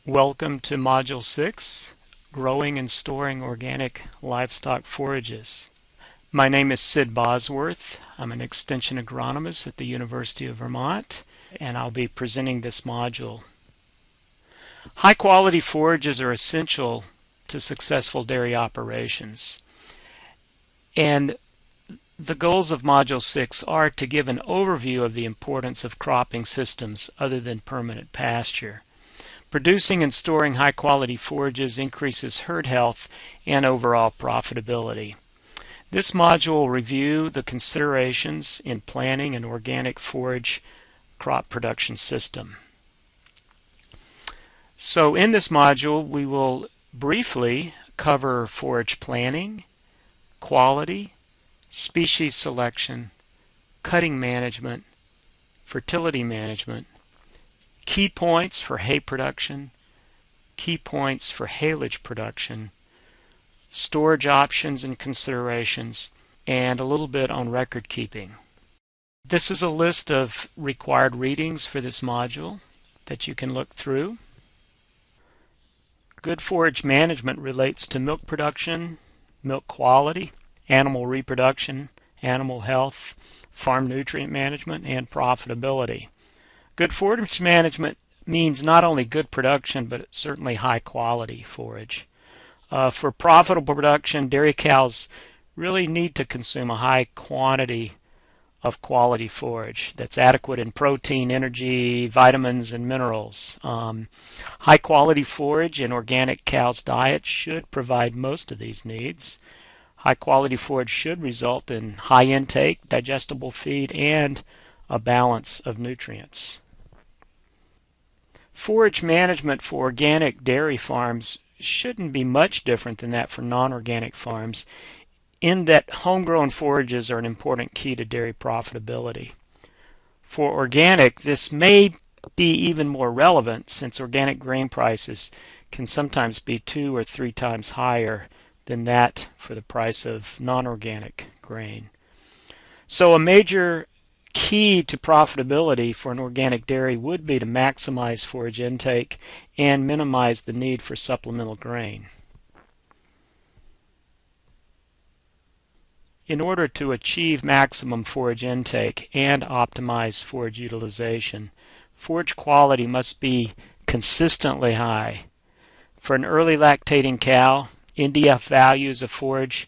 Welcome to Module 6, Growing and Storing Organic Livestock Forages. My name is Sid Bosworth. I'm an extension agronomist at the University of Vermont, and I'll be presenting this module. High-quality forages are essential to successful dairy operations. And the goals of Module 6 are to give an overview of the importance of cropping systems other than permanent pasture. Producing and storing high-quality forages increases herd health and overall profitability. This module will review the considerations in planning an organic forage crop production system. So in this module, we will briefly cover forage planning, quality, species selection, cutting management, fertility management, key points for hay production, key points for haylage production, storage options and considerations, and a little bit on record keeping. This is a list of required readings for this module that you can look through. Good forage management relates to milk production, milk quality, animal reproduction, animal health, farm nutrient management, and profitability. Good forage management means not only good production, but certainly high quality forage. For profitable production, dairy cows really need to consume a high quantity of quality forage that's adequate in protein, energy, vitamins, and minerals. High quality forage in organic cows' diet should provide most of these needs. High quality forage should result in high intake, digestible feed, and a balance of nutrients. Forage management for organic dairy farms shouldn't be much different than that for non-organic farms, in that homegrown forages are an important key to dairy profitability. For organic, this may be even more relevant since organic grain prices can sometimes be 2 or 3 times higher than that for the price of non-organic grain. So a major key to profitability for an organic dairy would be to maximize forage intake and minimize the need for supplemental grain. In order to achieve maximum forage intake and optimize forage utilization, forage quality must be consistently high. For an early lactating cow, NDF values of forage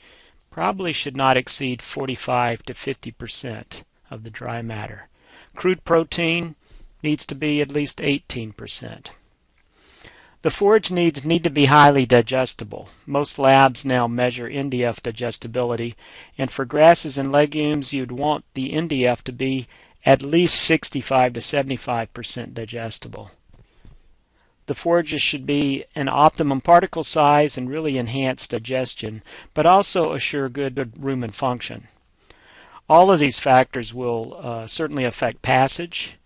probably should not exceed 45 to 50% of the dry matter. Crude protein needs to be at least 18%. The forage needs need to be highly digestible. Most labs now measure NDF digestibility, and for grasses and legumes you'd want the NDF to be at least 65 to 75% digestible. The forages should be an optimum particle size and really enhance digestion, but also assure good rumen function. All of these factors will certainly affect passage,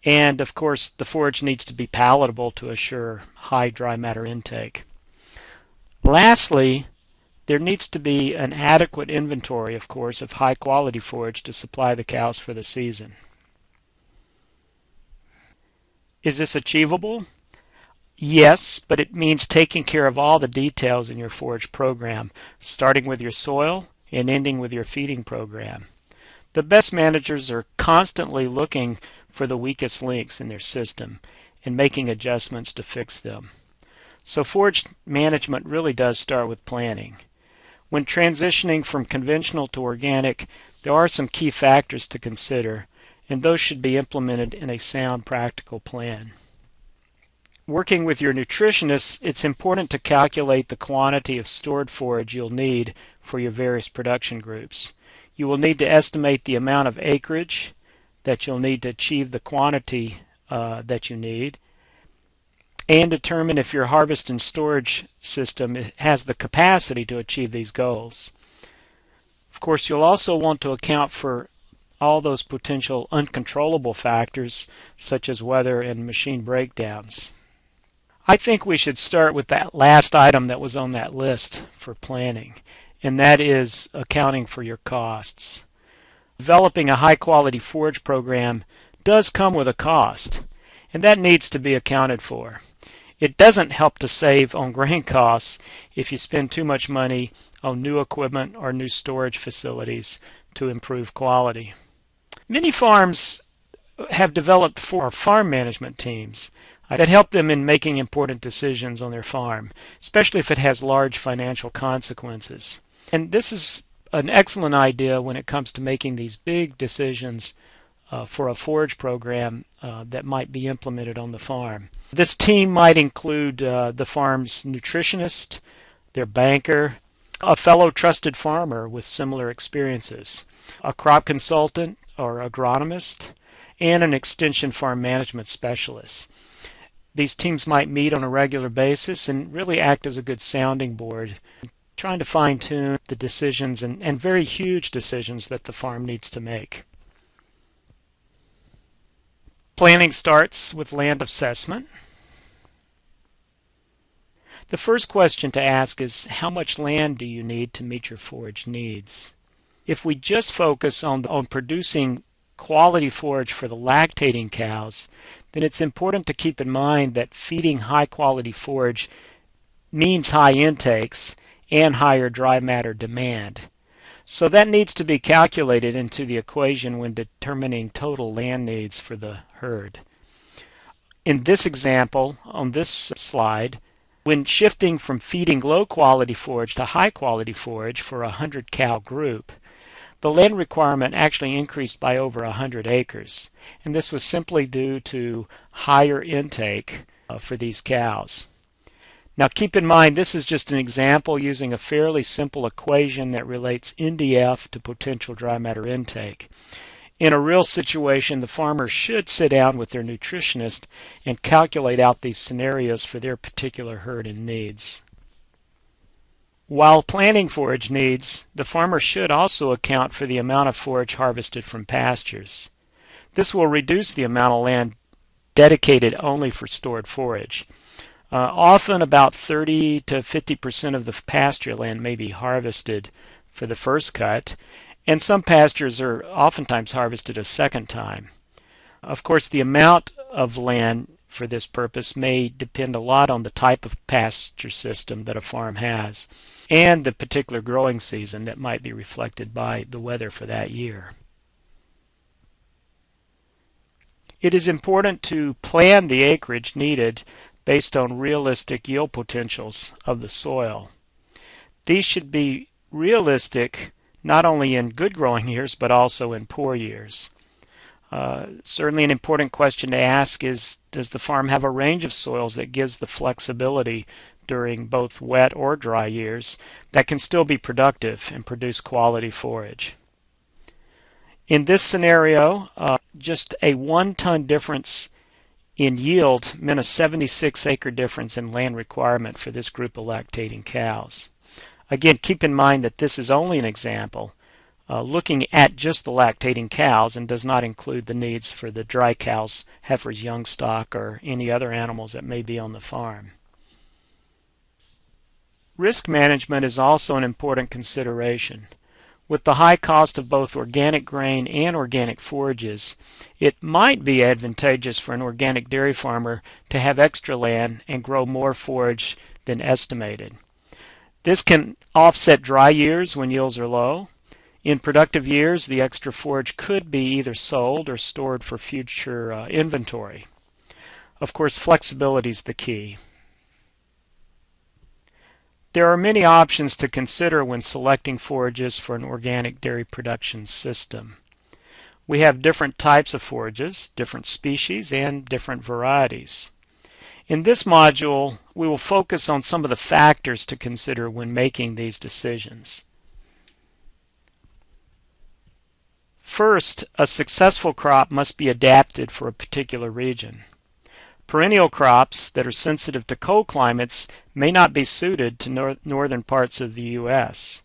and of course the forage needs to be palatable to assure high dry matter intake. Lastly, there needs to be an adequate inventory, of course, of high quality forage to supply the cows for the season. Is this achievable? Yes, but it means taking care of all the details in your forage program, starting with your soil and ending with your feeding program. The best managers are constantly looking for the weakest links in their system and making adjustments to fix them. So forage management really does start with planning. When transitioning from conventional to organic, there are some key factors to consider, and those should be implemented in a sound, practical plan. Working with your nutritionist, it's important to calculate the quantity of stored forage you'll need for your various production groups. You will need to estimate the amount of acreage that you'll need to achieve the quantity that you need, and determine if your harvest and storage system has the capacity to achieve these goals. Of course, you'll also want to account for all those potential uncontrollable factors such as weather and machine breakdowns. I think we should start with that last item that was on that list for planning, and that is accounting for your costs. Developing a high-quality forage program does come with a cost, and that needs to be accounted for. It doesn't help to save on grain costs if you spend too much money on new equipment or new storage facilities to improve quality. Many farms have developed farm management teams that help them in making important decisions on their farm, especially if it has large financial consequences. And this is an excellent idea when it comes to making these big decisions for a forage program that might be implemented on the farm. This team might include the farm's nutritionist, their banker, a fellow trusted farmer with similar experiences, a crop consultant or agronomist, and an extension farm management specialist. These teams might meet on a regular basis and really act as a good sounding board, trying to fine-tune the decisions and very huge decisions that the farm needs to make. Planning starts with land assessment. The first question to ask is, how much land do you need to meet your forage needs? If we just focus on producing quality forage for the lactating cows, then it's important to keep in mind that feeding high quality forage means high intakes and higher dry matter demand. So that needs to be calculated into the equation when determining total land needs for the herd. In this example, on this slide, when shifting from feeding low quality forage to high quality forage for a 100 cow group, the land requirement actually increased by over 100 acres, and this was simply due to higher intake for these cows. Now keep in mind, this is just an example using a fairly simple equation that relates NDF to potential dry matter intake. In a real situation, the farmer should sit down with their nutritionist and calculate out these scenarios for their particular herd and needs. While planning forage needs, the farmer should also account for the amount of forage harvested from pastures. This will reduce the amount of land dedicated only for stored forage. Often about 30 to 50% of the pasture land may be harvested for the first cut, and some pastures are oftentimes harvested a second time. Of course, the amount of land for this purpose may depend a lot on the type of pasture system that a farm has and the particular growing season that might be reflected by the weather for that year. It is important to plan the acreage needed based on realistic yield potentials of the soil. These should be realistic not only in good growing years but also in poor years. Certainly an important question to ask is, does the farm have a range of soils that gives the flexibility during both wet or dry years that can still be productive and produce quality forage? In this scenario, just a 1 ton difference in yield meant a 76-acre difference in land requirement for this group of lactating cows. Again, keep in mind that this is only an example, looking at just the lactating cows and does not include the needs for the dry cows, heifers, young stock, or any other animals that may be on the farm. Risk management is also an important consideration. With the high cost of both organic grain and organic forages, it might be advantageous for an organic dairy farmer to have extra land and grow more forage than estimated. This can offset dry years when yields are low. In productive years, the extra forage could be either sold or stored for future inventory. Of course, flexibility is the key. There are many options to consider when selecting forages for an organic dairy production system. We have different types of forages, different species, and different varieties. In this module, we will focus on some of the factors to consider when making these decisions. First, a successful crop must be adapted for a particular region. Perennial crops that are sensitive to cold climates may not be suited to northern parts of the U.S.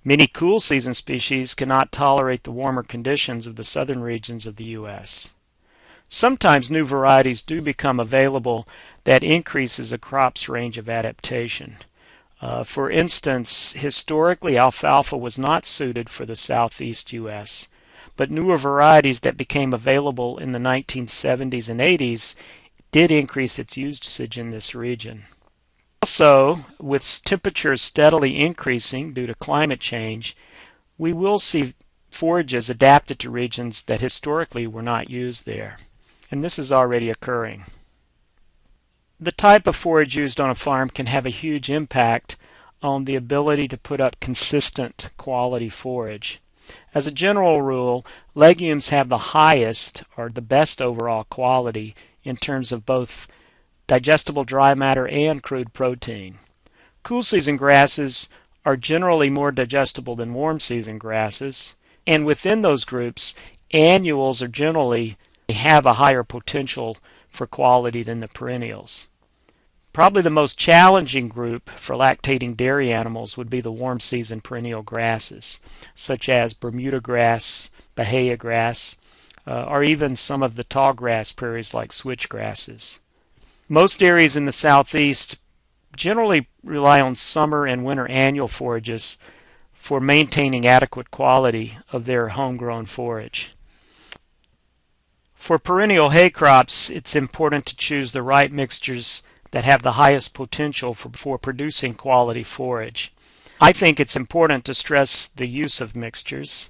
Many cool season species cannot tolerate the warmer conditions of the southern regions of the U.S. Sometimes new varieties do become available that increases a crop's range of adaptation. For instance, historically alfalfa was not suited for the southeast U.S., but newer varieties that became available in the 1970s and 80s did increase its usage in this region. Also, with temperatures steadily increasing due to climate change, we will see forages adapted to regions that historically were not used there, and this is already occurring. The type of forage used on a farm can have a huge impact on the ability to put up consistent quality forage. As a general rule, legumes have the highest or the best overall quality in terms of both digestible dry matter and crude protein. Cool season grasses are generally more digestible than warm season grasses, and within those groups, annuals are generally have a higher potential for quality than the perennials. Probably the most challenging group for lactating dairy animals would be the warm season perennial grasses, such as Bermuda grass, Bahia grass, or even some of the tall grass prairies like switchgrasses. Most areas in the southeast generally rely on summer and winter annual forages for maintaining adequate quality of their homegrown forage. For perennial hay crops, it's important to choose the right mixtures that have the highest potential for producing quality forage. I think it's important to stress the use of mixtures.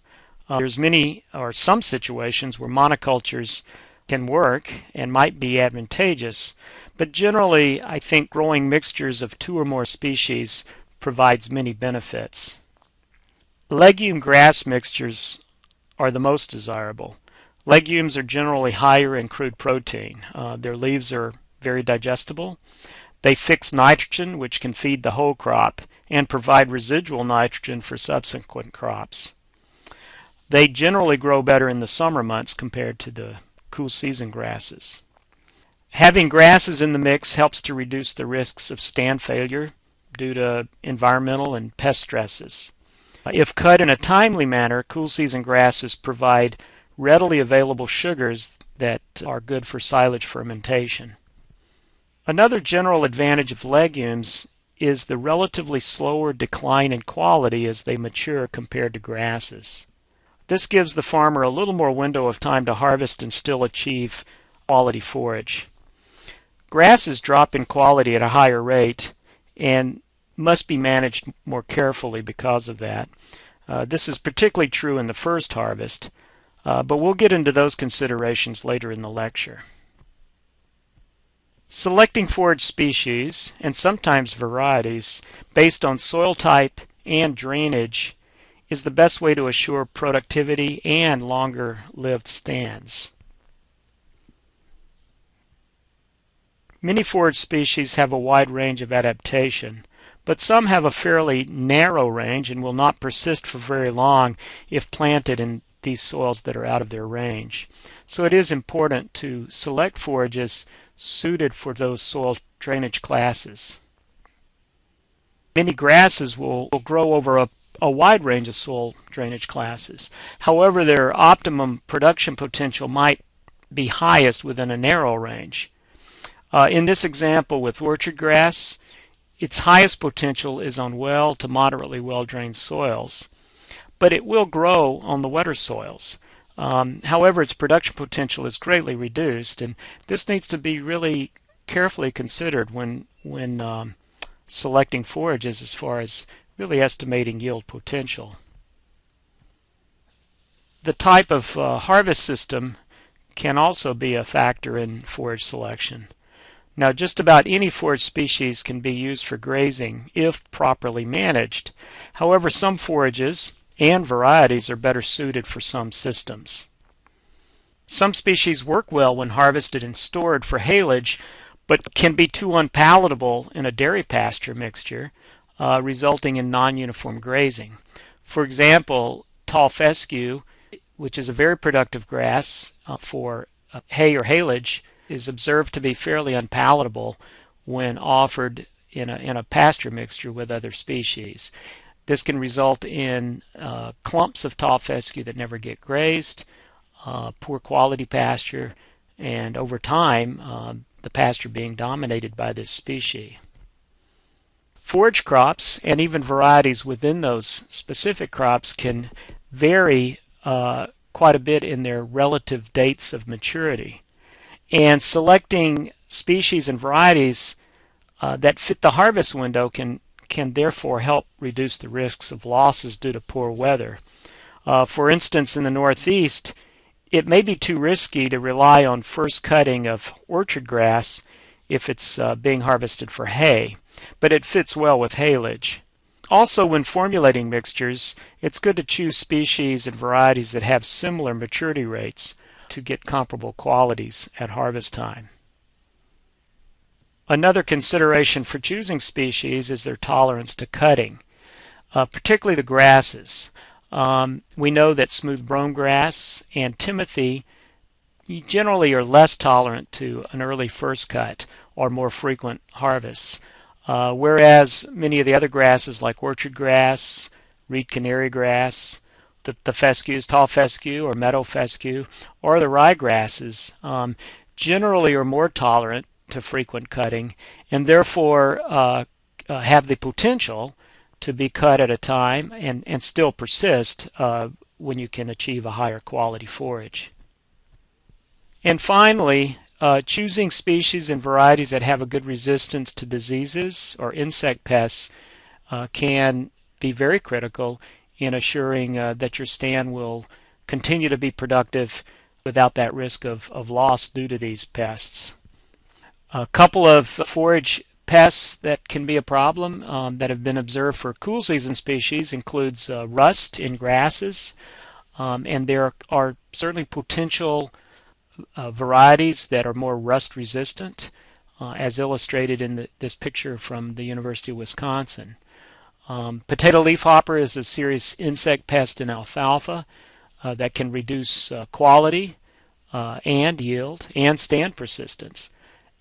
There's many or some situations where monocultures can work and might be advantageous, but generally I think growing mixtures of 2 or more species provides many benefits. Legume grass mixtures are the most desirable. Legumes are generally higher in crude protein. Their leaves are very digestible. They fix nitrogen, which can feed the whole crop and provide residual nitrogen for subsequent crops. They generally grow better in the summer months compared to the cool season grasses. Having grasses in the mix helps to reduce the risks of stand failure due to environmental and pest stresses. If cut in a timely manner, cool season grasses provide readily available sugars that are good for silage fermentation. Another general advantage of legumes is the relatively slower decline in quality as they mature compared to grasses. This gives the farmer a little more window of time to harvest and still achieve quality forage. Grasses drop in quality at a higher rate and must be managed more carefully because of that. This is particularly true in the first harvest, but we'll get into those considerations later in the lecture. Selecting forage species, and sometimes varieties, based on soil type and drainage is the best way to assure productivity and longer-lived stands. Many forage species have a wide range of adaptation, but some have a fairly narrow range and will not persist for very long if planted in these soils that are out of their range. So it is important to select forages suited for those soil drainage classes. Many grasses will grow over a wide range of soil drainage classes. However, their optimum production potential might be highest within a narrow range. In this example with orchard grass, its highest potential is on well to moderately well-drained soils, but it will grow on the wetter soils. However, its production potential is greatly reduced, and this needs to be really carefully considered when selecting forages as far as really estimating yield potential. The type of harvest system can also be a factor in forage selection. Now, just about any forage species can be used for grazing if properly managed. However, some forages and varieties are better suited for some systems. Some species work well when harvested and stored for haylage, but can be too unpalatable in a dairy pasture mixture, resulting in non-uniform grazing. For example, tall fescue, which is a very productive grass for hay or haylage, is observed to be fairly unpalatable when offered in a pasture mixture with other species. This can result in clumps of tall fescue that never get grazed, poor quality pasture, and over time the pasture being dominated by this species. Forage crops and even varieties within those specific crops can vary quite a bit in their relative dates of maturity. And selecting species and varieties that fit the harvest window can therefore help reduce the risks of losses due to poor weather. For instance, in the Northeast, it may be too risky to rely on first cutting of orchard grass if it's being harvested for hay, but it fits well with haylage. Also, when formulating mixtures, it's good to choose species and varieties that have similar maturity rates to get comparable qualities at harvest time. Another consideration for choosing species is their tolerance to cutting, particularly the grasses. We know that smooth brome grass and timothy generally are less tolerant to an early first cut or more frequent harvests, whereas many of the other grasses like orchard grass, reed canary grass, the fescues, tall fescue or meadow fescue, or the ryegrasses generally are more tolerant to frequent cutting and therefore have the potential to be cut at a time and still persist when you can achieve a higher quality forage. And finally, choosing species and varieties that have a good resistance to diseases or insect pests can be very critical in assuring that your stand will continue to be productive without that risk of loss due to these pests. A couple of forage pests that can be a problem that have been observed for cool season species includes rust in grasses, and there are certainly potential varieties that are more rust resistant, as illustrated in this picture from the University of Wisconsin. Potato leafhopper is a serious insect pest in alfalfa that can reduce quality and yield and stand persistence.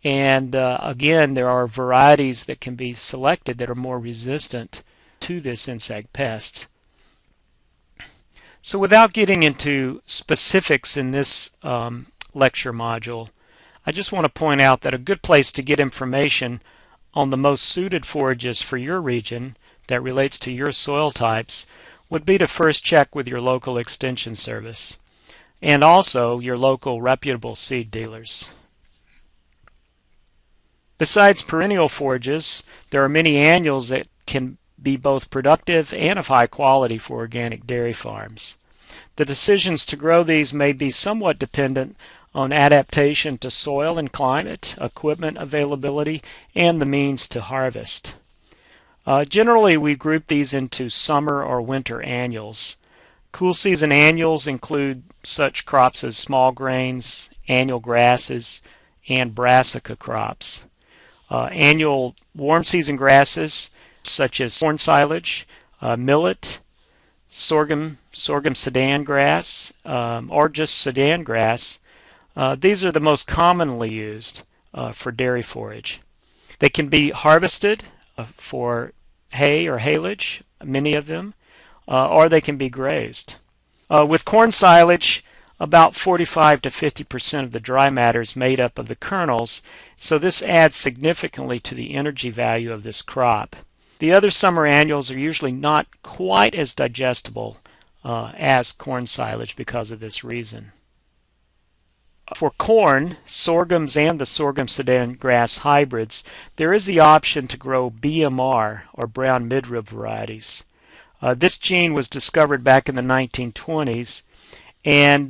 And again, there are varieties that can be selected that are more resistant to this insect pest. So without getting into specifics in this lecture module, I just want to point out that a good place to get information on the most suited forages for your region that relates to your soil types would be to first check with your local extension service and also your local reputable seed dealers. Besides perennial forages, there are many annuals that can be both productive and of high quality for organic dairy farms. The decisions to grow these may be somewhat dependent on adaptation to soil and climate, equipment availability, and the means to harvest. Generally, we group these into summer or winter annuals. Cool season annuals include such crops as small grains, annual grasses, and brassica crops. Annual warm season grasses such as corn silage, millet, sorghum sudan grass, or just sudan grass. These are the most commonly used for dairy forage. They can be harvested for hay or haylage, many of them, or they can be grazed. With corn silage, about 45 to 50% of the dry matter is made up of the kernels, so this adds significantly to the energy value of this crop. The other summer annuals are usually not quite as digestible as corn silage because of this reason. For corn, sorghums, and the sorghum sudan grass hybrids, there is the option to grow BMR, or brown midrib varieties. This gene was discovered back in the 1920s, and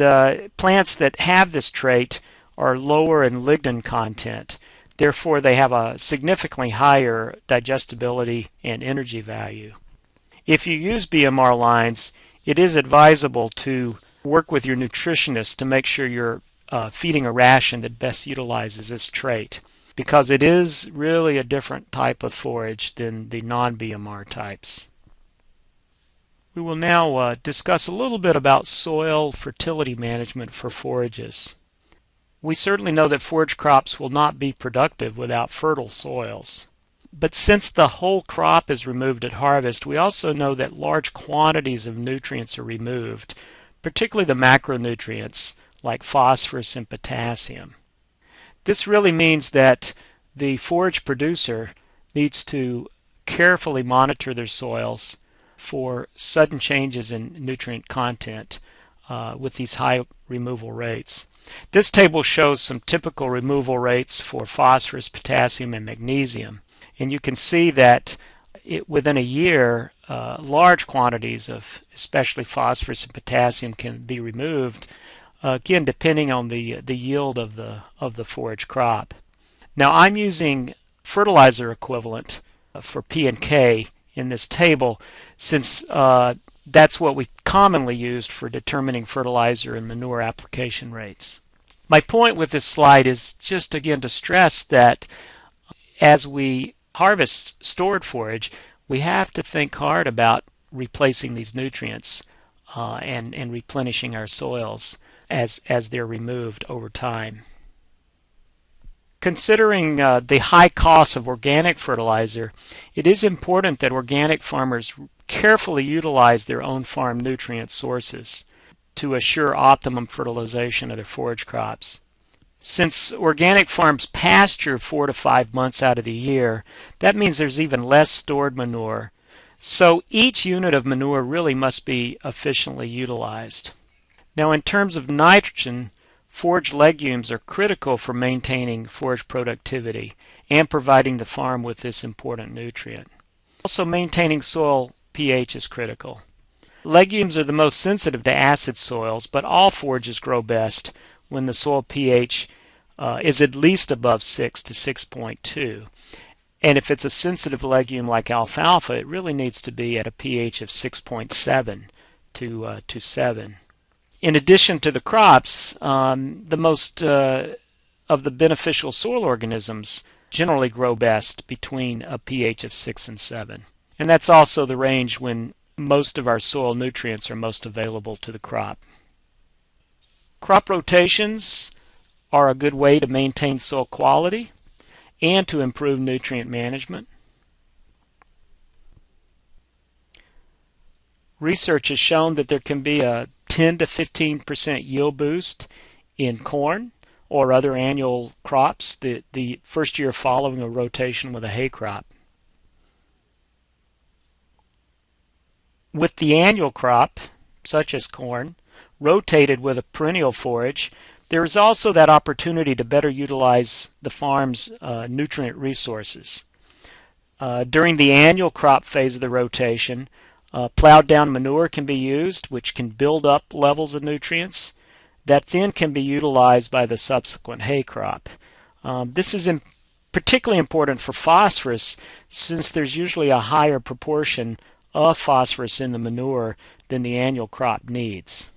plants that have this trait are lower in lignin content. Therefore, they have a significantly higher digestibility and energy value. If you use BMR lines, it is advisable to work with your nutritionist to make sure you're feeding a ration that best utilizes this trait, because it is really a different type of forage than the non-BMR types. We will now discuss a little bit about soil fertility management for forages. We certainly know that forage crops will not be productive without fertile soils. But since the whole crop is removed at harvest, we also know that large quantities of nutrients are removed, particularly the macronutrients like phosphorus and potassium. This really means that the forage producer needs to carefully monitor their soils for sudden changes in nutrient content with these high removal rates. This table shows some typical removal rates for phosphorus, potassium, and magnesium. And you can see that within a year, large quantities of especially phosphorus and potassium can be removed, again depending on the yield of the forage crop. Now I'm using fertilizer equivalent for P and K in this table, since that's what we commonly used for determining fertilizer and manure application rates. My point with this slide is just again to stress that as we harvest stored forage, we have to think hard about replacing these nutrients and replenishing our soils as they're removed over time. Considering the high cost of organic fertilizer, it is important that organic farmers carefully utilize their own farm nutrient sources to assure optimum fertilization of their forage crops. Since organic farms pasture 4 to 5 months out of the year, that means there's even less stored manure. So each unit of manure really must be efficiently utilized. Now in terms of nitrogen, forage legumes are critical for maintaining forage productivity and providing the farm with this important nutrient. Also, maintaining soil pH is critical. Legumes are the most sensitive to acid soils, but all forages grow best when the soil pH is at least above 6 to 6.2. And if it's a sensitive legume like alfalfa, it really needs to be at a pH of 6.7 to 7. In addition to the crops, the most of the beneficial soil organisms generally grow best between a pH of 6 and 7. And that's also the range when most of our soil nutrients are most available to the crop. Crop rotations are a good way to maintain soil quality and to improve nutrient management. Research has shown that there can be a 10 to 15% yield boost in corn or other annual crops the first year following a rotation with a hay crop. With the annual crop, such as corn, rotated with a perennial forage, there is also that opportunity to better utilize the farm's nutrient resources. During the annual crop phase of the rotation, plowed down manure can be used, which can build up levels of nutrients that then can be utilized by the subsequent hay crop. This is particularly important for phosphorus, since there's usually a higher proportion of phosphorus in the manure than the annual crop needs.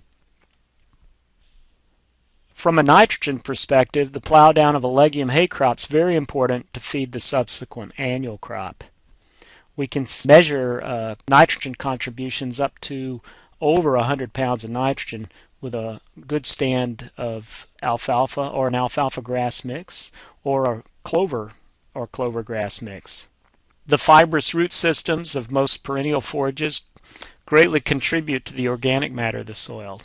From a nitrogen perspective, the plow down of a legume hay crop is very important to feed the subsequent annual crop. We can measure nitrogen contributions up to over 100 pounds of nitrogen with a good stand of alfalfa or an alfalfa grass mix or a clover or clover grass mix. The fibrous root systems of most perennial forages greatly contribute to the organic matter of the soil.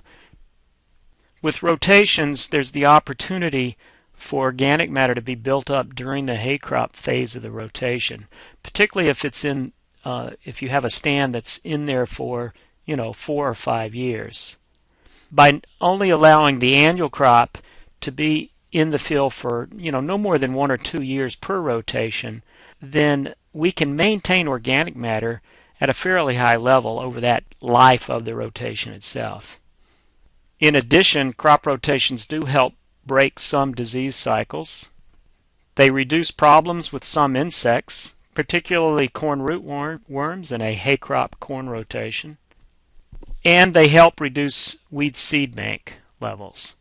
With rotations, there's the opportunity for organic matter to be built up during the hay crop phase of the rotation, particularly if it's if you have a stand that's in there for 4 or 5 years. By only allowing the annual crop to be in the field for no more than 1 or 2 years per rotation, then we can maintain organic matter at a fairly high level over that life of the rotation itself. In addition, crop rotations do help break some disease cycles. They reduce problems with some insects, particularly corn rootworms in a hay crop corn rotation. And they help reduce weed seed bank levels.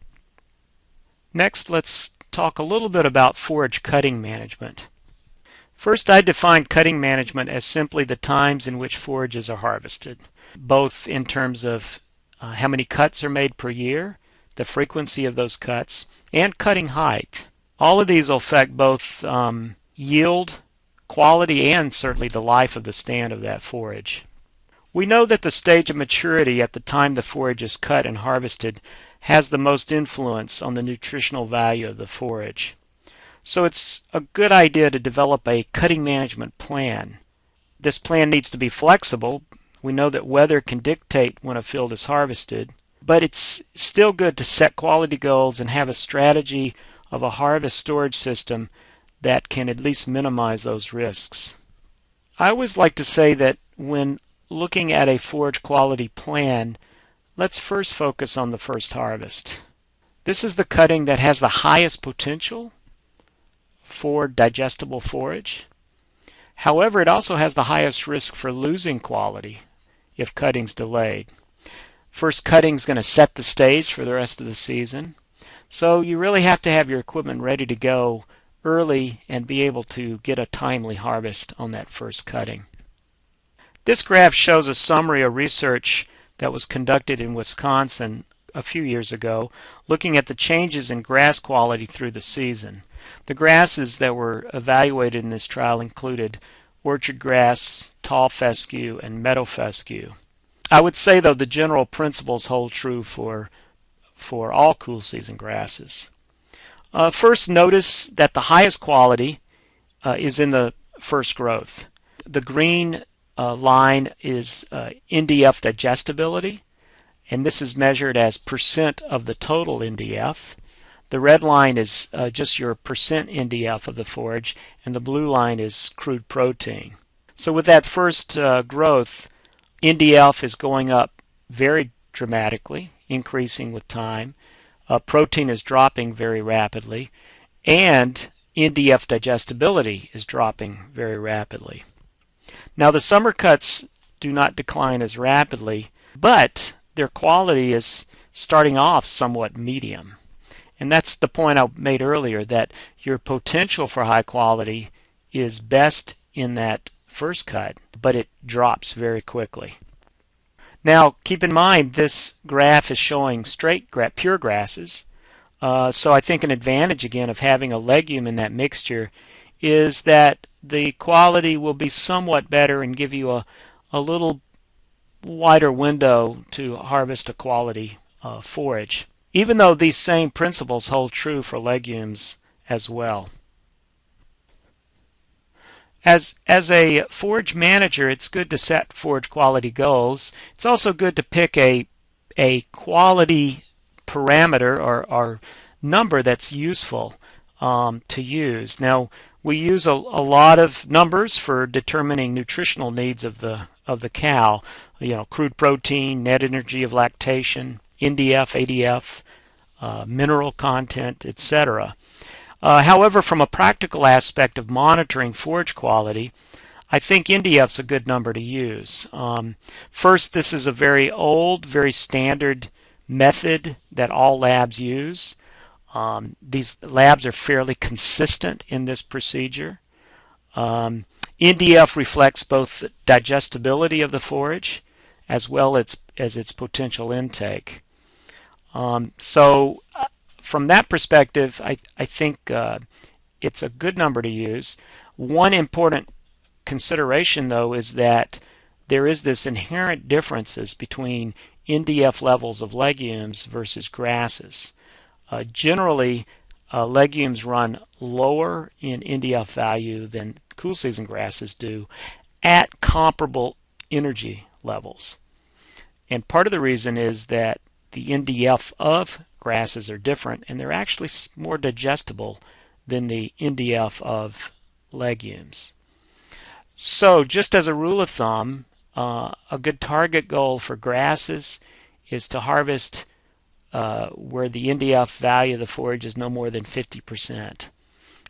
Next, let's talk a little bit about forage cutting management. First, I define cutting management as simply the times in which forages are harvested, both in terms of how many cuts are made per year, the frequency of those cuts, and cutting height. All of these will affect both yield, quality, and certainly the life of the stand of that forage. We know that the stage of maturity at the time the forage is cut and harvested has the most influence on the nutritional value of the forage. So it's a good idea to develop a cutting management plan. This plan needs to be flexible. We know that weather can dictate when a field is harvested, But it's still good to set quality goals and have a strategy of a harvest storage system that can at least minimize those risks. I always like to say that when looking at a forage quality plan, let's first focus on the first harvest. This is the cutting that has the highest potential for digestible forage. However, it also has the highest risk for losing quality if cutting's delayed. First cutting is going to set the stage for the rest of the season. So you really have to have your equipment ready to go early and be able to get a timely harvest on that first cutting. This graph shows a summary of research that was conducted in Wisconsin a few years ago, looking at the changes in grass quality through the season. The grasses that were evaluated in this trial included orchard grass, tall fescue, and meadow fescue. I would say, though, the general principles hold true for all cool season grasses. First, notice that the highest quality is in the first growth. The green line is NDF digestibility, and this is measured as percent of the total NDF. The red line is just your percent NDF of the forage, and the blue line is crude protein. So with that first growth, NDF is going up very dramatically, increasing with time. Protein is dropping very rapidly, and NDF digestibility is dropping very rapidly. Now the summer cuts do not decline as rapidly, but their quality is starting off somewhat medium. And that's the point I made earlier, that your potential for high quality is best in that first cut, but it drops very quickly. Now keep in mind this graph is showing straight pure grasses, so I think an advantage again of having a legume in that mixture is that the quality will be somewhat better and give you a little wider window to harvest a quality forage, even though these same principles hold true for legumes as well. As a forage manager, it's good to set forage quality goals. It's also good to pick a quality parameter or number that's useful to use. Now, we use a lot of numbers for determining nutritional needs of the cow. Crude protein, net energy of lactation, NDF, ADF, mineral content, etc. However, from a practical aspect of monitoring forage quality, I think NDF's a good number to use. First, this is a very old, very standard method that all labs use. These labs are fairly consistent in this procedure. NDF reflects both the digestibility of the forage as well as its potential intake. So from that perspective, I think it's a good number to use. One important consideration, though, is that there is this inherent differences between NDF levels of legumes versus grasses. Generally, legumes run lower in NDF value than cool season grasses do at comparable energy levels. And part of the reason is that the NDF of grasses are different, and they're actually more digestible than the NDF of legumes. So just as a rule of thumb, a good target goal for grasses is to harvest where the NDF value of the forage is no more than 50%.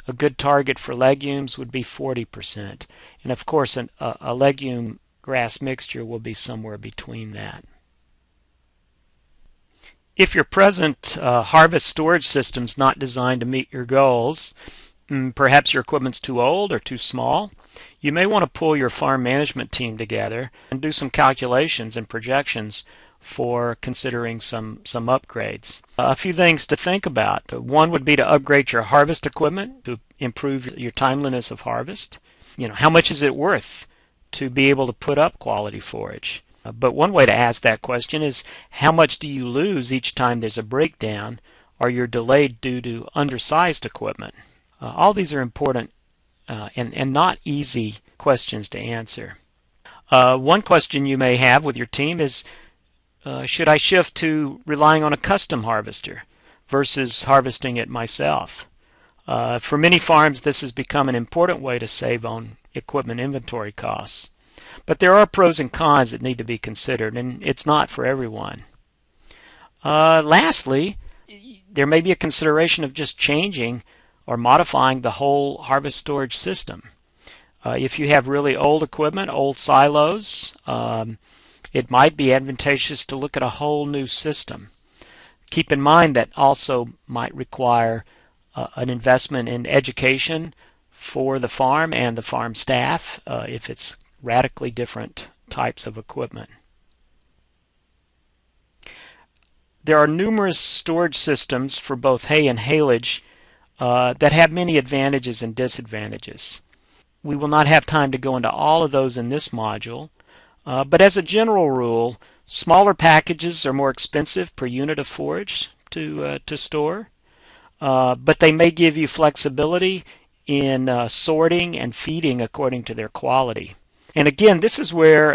A good target for legumes would be 40%. And of course, a legume grass mixture will be somewhere between that. If your present harvest storage system is not designed to meet your goals, perhaps your equipment's too old or too small, you may want to pull your farm management team together and do some calculations and projections for considering some upgrades. A few things to think about. One would be to upgrade your harvest equipment to improve your timeliness of harvest. How much is it worth to be able to put up quality forage? But one way to ask that question is, how much do you lose each time there's a breakdown or you're delayed due to undersized equipment? All these are important and not easy questions to answer. One question you may have with your team is, Should I shift to relying on a custom harvester versus harvesting it myself? For many farms, this has become an important way to save on equipment inventory costs. But there are pros and cons that need to be considered, and it's not for everyone. Lastly, there may be a consideration of just changing or modifying the whole harvest storage system. If you have really old equipment, old silos, it might be advantageous to look at a whole new system. Keep in mind that also might require an investment in education for the farm and the farm staff if it's radically different types of equipment. There are numerous storage systems for both hay and haylage that have many advantages and disadvantages. We will not have time to go into all of those in this module, but as a general rule, smaller packages are more expensive per unit of forage to store, but they may give you flexibility in sorting and feeding according to their quality. And again, this is where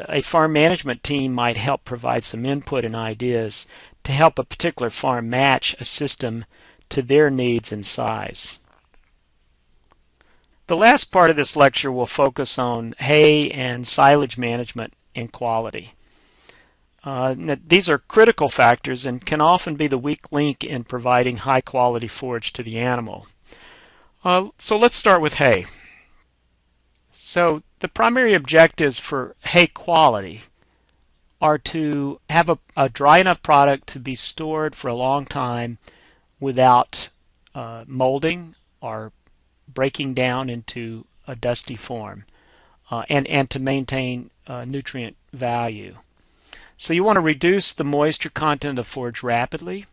a farm management team might help provide some input and ideas to help a particular farm match a system to their needs and size. The last part of this lecture will focus on hay and silage management and quality. These are critical factors and can often be the weak link in providing high quality forage to the animal. So let's start with hay. So the primary objectives for hay quality are to have a dry enough product to be stored for a long time without molding or breaking down into a dusty form, and to maintain nutrient value. So you want to reduce the moisture content of the forage rapidly,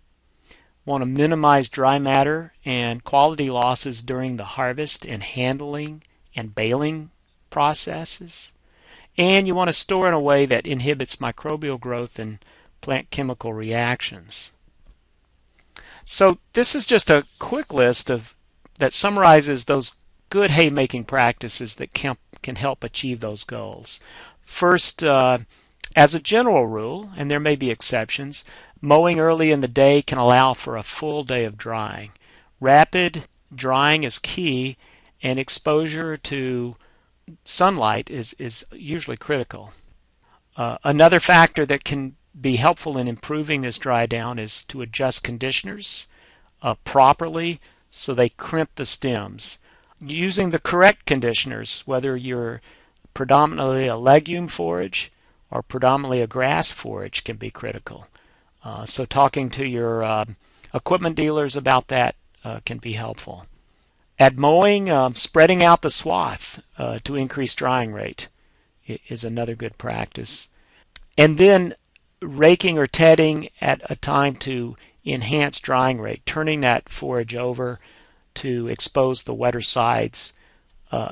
want to minimize dry matter and quality losses during the harvest and handling and baling processes, and you want to store in a way that inhibits microbial growth and plant chemical reactions. So this is just a quick list that summarizes those good haymaking practices that can help achieve those goals. First, as a general rule, and there may be exceptions, mowing early in the day can allow for a full day of drying. Rapid drying is key, and exposure to sunlight is usually critical. Another factor that can be helpful in improving this dry down is to adjust conditioners properly so they crimp the stems. Using the correct conditioners, whether you're predominantly a legume forage or predominantly a grass forage, can be critical. So talking to your equipment dealers about that can be helpful. At mowing, spreading out the swath to increase drying rate is another good practice. And then raking or tedding at a time to enhance drying rate, turning that forage over to expose the wetter sides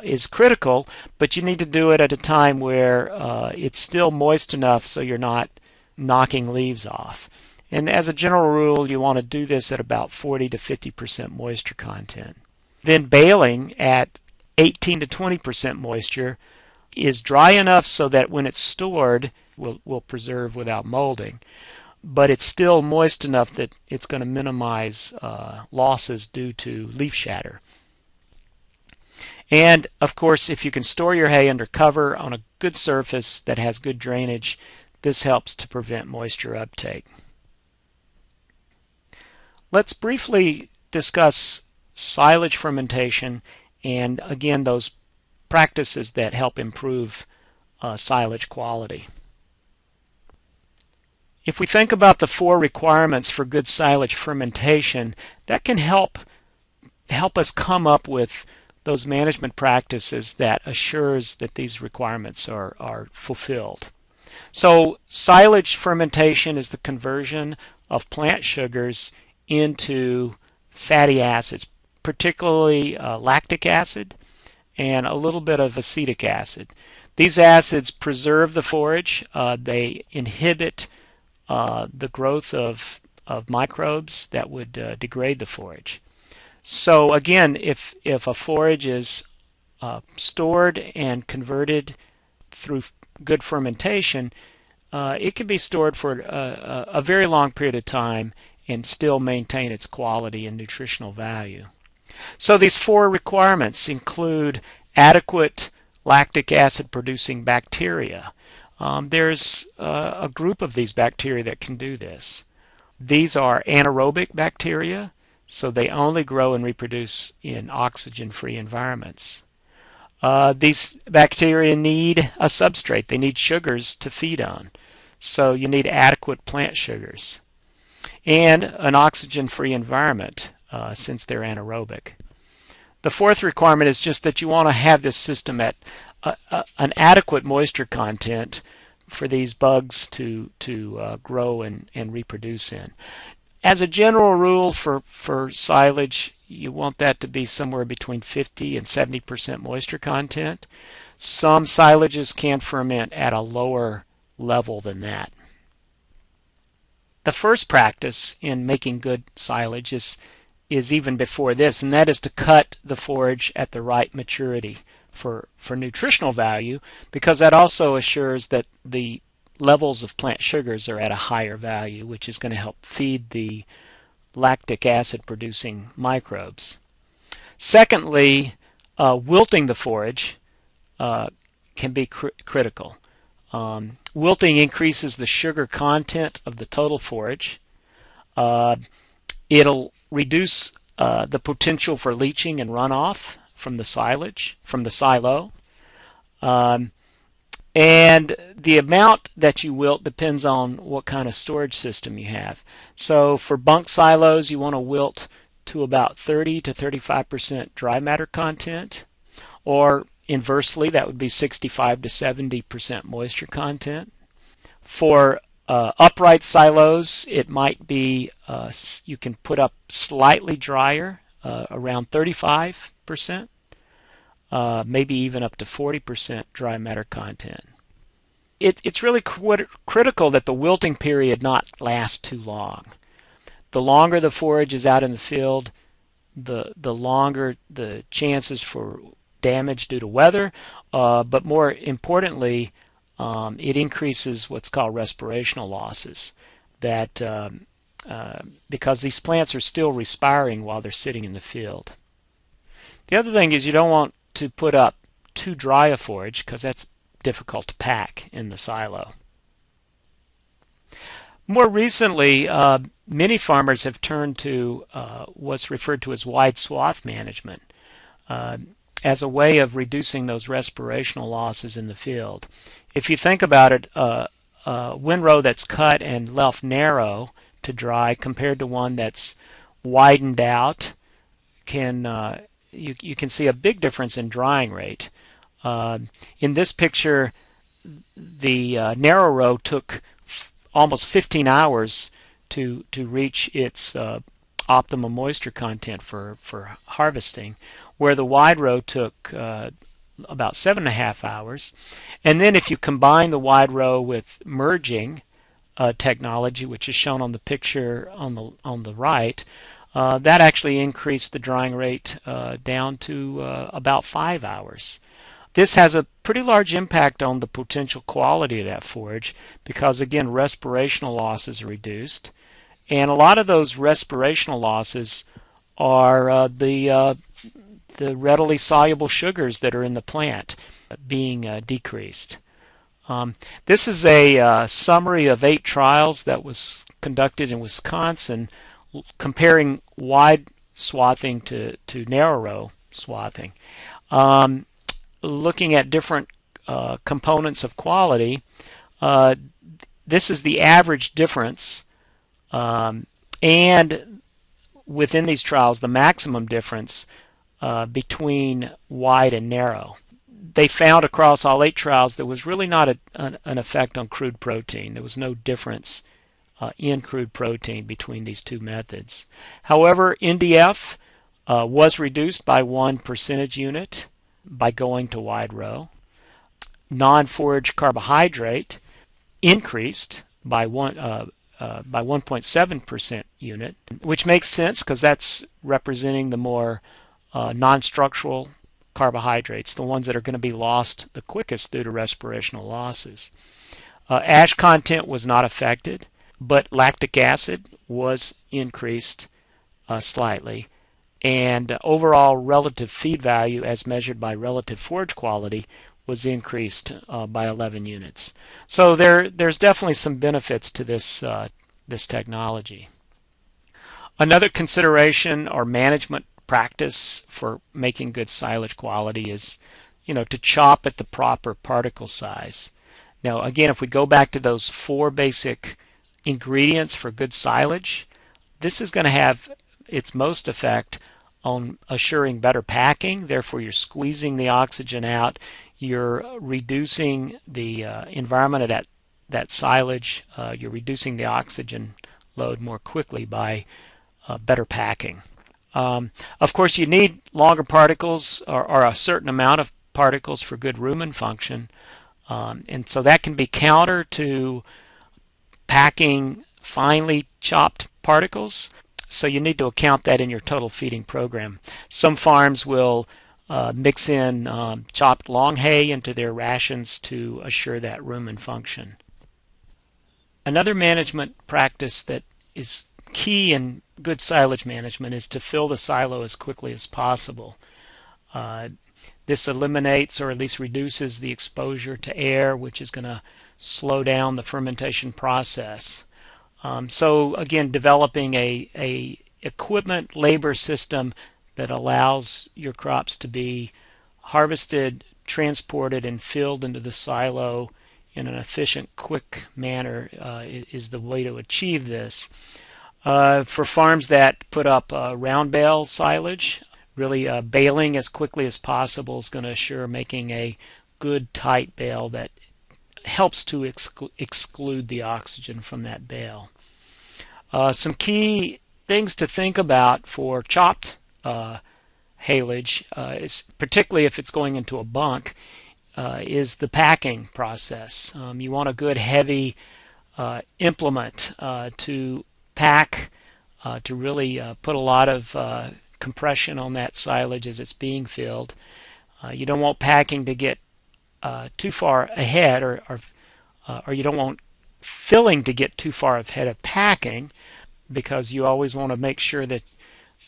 is critical, but you need to do it at a time where it's still moist enough so you're not knocking leaves off. And as a general rule, you want to do this at about 40 to 50% moisture content. Then baling at 18 to 20% moisture is dry enough so that when it's stored, will preserve without molding, but it's still moist enough that it's going to minimize losses due to leaf shatter. And of course, if you can store your hay under cover on a good surface that has good drainage, this helps to prevent moisture uptake. Let's briefly discuss silage fermentation and again those practices that help improve silage quality. If we think about the 4 requirements for good silage fermentation, that can help us come up with those management practices that assures that these requirements are fulfilled. So silage fermentation is the conversion of plant sugars into fatty acids, particularly lactic acid and a little bit of acetic acid. These acids preserve the forage. They inhibit the growth of microbes that would degrade the forage. So again, if a forage is stored and converted through good fermentation, it can be stored for a very long period of time and still maintain its quality and nutritional value. So these 4 requirements include adequate lactic acid producing bacteria. There's a group of these bacteria that can do this. These are anaerobic bacteria, so they only grow and reproduce in oxygen-free environments. These bacteria need a substrate. They need sugars to feed on. So you need adequate plant sugars and an oxygen-free environment since they're anaerobic. The 4th requirement is just that you want to have this system at an adequate moisture content for these bugs to grow and reproduce in. As a general rule for silage, you want that to be somewhere between 50 and 70% moisture content. Some silages can ferment at a lower level than that. The first practice in making good silage is even before this, and that is to cut the forage at the right maturity for nutritional value, because that also assures that the levels of plant sugars are at a higher value, which is going to help feed the lactic acid producing microbes. Secondly, wilting the forage can be critical. Wilting increases the sugar content of the total forage. It'll reduce the potential for leaching and runoff from the silage, from the silo. And the amount that you wilt depends on what kind of storage system you have. So for bunk silos, you want to wilt to about 30 to 35% dry matter content, or inversely, that would be 65 to 70% moisture content. For upright silos, it might be you can put up slightly drier, around 35%. Maybe even up to 40% dry matter content. It's really critical that the wilting period not last too long. The longer the forage is out in the field, the longer the chances for damage due to weather, but more importantly, it increases what's called respirational losses. That because these plants are still respiring while they're sitting in the field. The other thing is you don't want to put up too dry a forage, because that's difficult to pack in the silo. More recently, many farmers have turned to what's referred to as wide swath management as a way of reducing those respirational losses in the field. If you think about it, a windrow that's cut and left narrow to dry compared to one that's widened out can you can see a big difference in drying rate. In this picture, the narrow row took almost 15 hours to reach its optimum moisture content for harvesting, where the wide row took about 7.5 hours. And then if you combine the wide row with merging technology, which is shown on the picture on the right, that actually increased the drying rate down to about 5 hours. This has a pretty large impact on the potential quality of that forage because, again, respirational losses are reduced. And a lot of those respirational losses are the readily soluble sugars that are in the plant being decreased. This is a summary of 8 trials that was conducted in Wisconsin comparing wide swathing to narrow row swathing. Looking at different components of quality, this is the average difference, and within these trials, the maximum difference between wide and narrow. They found across all 8 trials there was really not an effect on crude protein. There was no difference in crude protein between these 2 methods. However, NDF was reduced by 1 percentage unit by going to wide row. Non-forage carbohydrate increased by 1.7% unit, which makes sense because that's representing the more non-structural carbohydrates, the ones that are going to be lost the quickest due to respirational losses. Ash content was not affected, but lactic acid was increased slightly, and overall relative feed value as measured by relative forage quality was increased by 11 units. So there's definitely some benefits to this technology. Another consideration or management practice for making good silage quality is, to chop at the proper particle size. Now, again, if we go back to those 4 basic ingredients for good silage, this is going to have its most effect on assuring better packing. Therefore, you're squeezing the oxygen out. You're reducing the environment of that silage. You're reducing the oxygen load more quickly by better packing. Of course, you need longer particles or a certain amount of particles for good rumen function. And so that can be counter to packing finely chopped particles. So you need to account that in your total feeding program. Some farms will mix in chopped long hay into their rations to assure that rumen function. Another management practice that is key in good silage management is to fill the silo as quickly as possible. This eliminates or at least reduces the exposure to air, which is going to slow down the fermentation process. So again, developing a equipment labor system that allows your crops to be harvested, transported, and filled into the silo in an efficient, quick manner is the way to achieve this. For farms that put up round bale silage, really baling as quickly as possible is going to assure making a good tight bale that helps to exclude the oxygen from that bale. Some key things to think about for chopped haylage, is particularly if it's going into a bunk, is the packing process. You want a good heavy implement to pack, to really put a lot of compression on that silage as it's being filled. You don't want packing to get too far ahead, or you don't want filling to get too far ahead of packing, because you always want to make sure that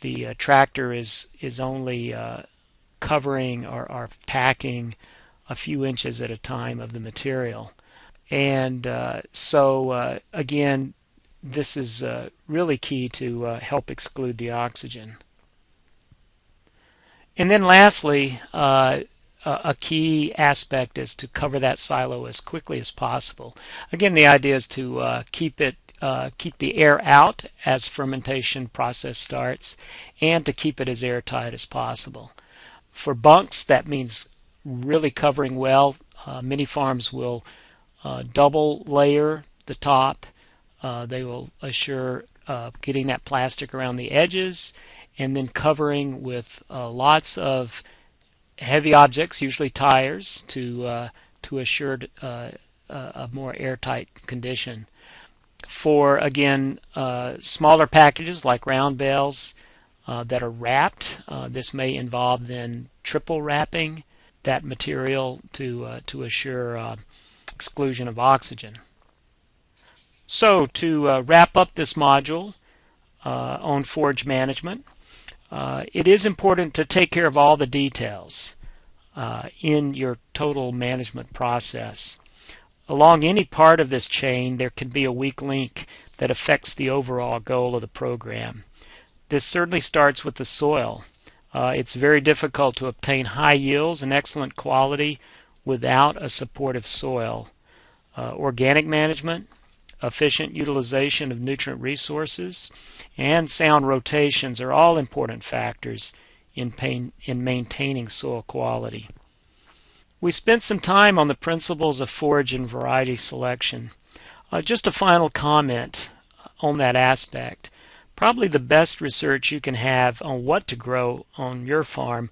the tractor is only covering or packing a few inches at a time of the material. And so again, this is really key to help exclude the oxygen. And then lastly, a key aspect is to cover that silo as quickly as possible. Again, the idea is to keep the air out as fermentation process starts, and to keep it as airtight as possible. For bunks, that means really covering well. Many farms will double layer the top. They will assure getting that plastic around the edges, and then covering with lots of heavy objects, usually tires, to assure a more airtight condition. For, again, smaller packages like round bales that are wrapped, this may involve then triple wrapping that material to assure exclusion of oxygen. So to wrap up this module on forage management, it is important to take care of all the details in your total management process. Along any part of this chain, there can be a weak link that affects the overall goal of the program. This certainly starts with the soil. It's very difficult to obtain high yields and excellent quality without a supportive soil. Organic management, efficient utilization of nutrient resources, and sound rotations are all important factors in maintaining soil quality. We spent some time on the principles of forage and variety selection. Just a final comment on that aspect. Probably the best research you can have on what to grow on your farm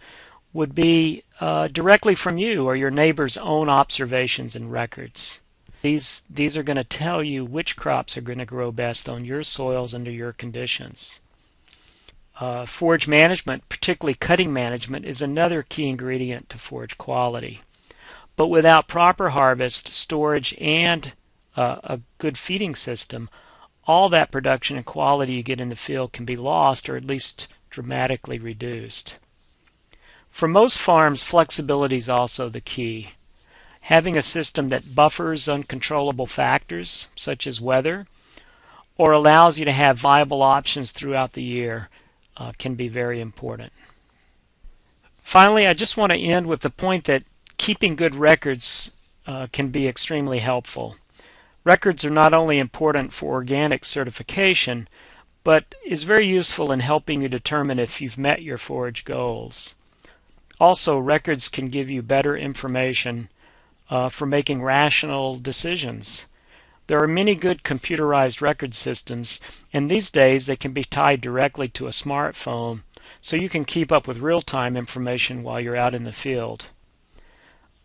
would be directly from you or your neighbor's own observations and records. These are going to tell you which crops are going to grow best on your soils under your conditions. Forage management, particularly cutting management, is another key ingredient to forage quality. But without proper harvest, storage, and a good feeding system, all that production and quality you get in the field can be lost or at least dramatically reduced. For most farms, flexibility is also the key. Having a system that buffers uncontrollable factors such as weather or allows you to have viable options throughout the year can be very important. Finally, I just want to end with the point that keeping good records can be extremely helpful. Records are not only important for organic certification, but is very useful in helping you determine if you've met your forage goals. Also, records can give you better information for making rational decisions. There are many good computerized record systems, and these days they can be tied directly to a smartphone, so you can keep up with real-time information while you're out in the field.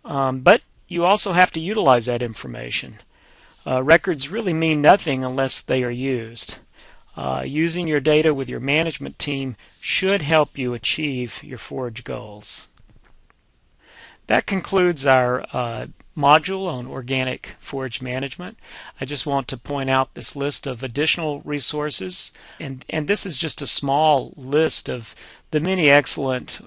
But you also have to utilize that information. Records really mean nothing unless they are used. Using your data with your management team should help you achieve your forage goals. That concludes our module on organic forage management. I just want to point out this list of additional resources, and this is just a small list of the many excellent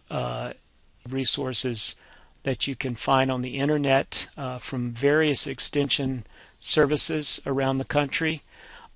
resources that you can find on the internet from various extension services around the country.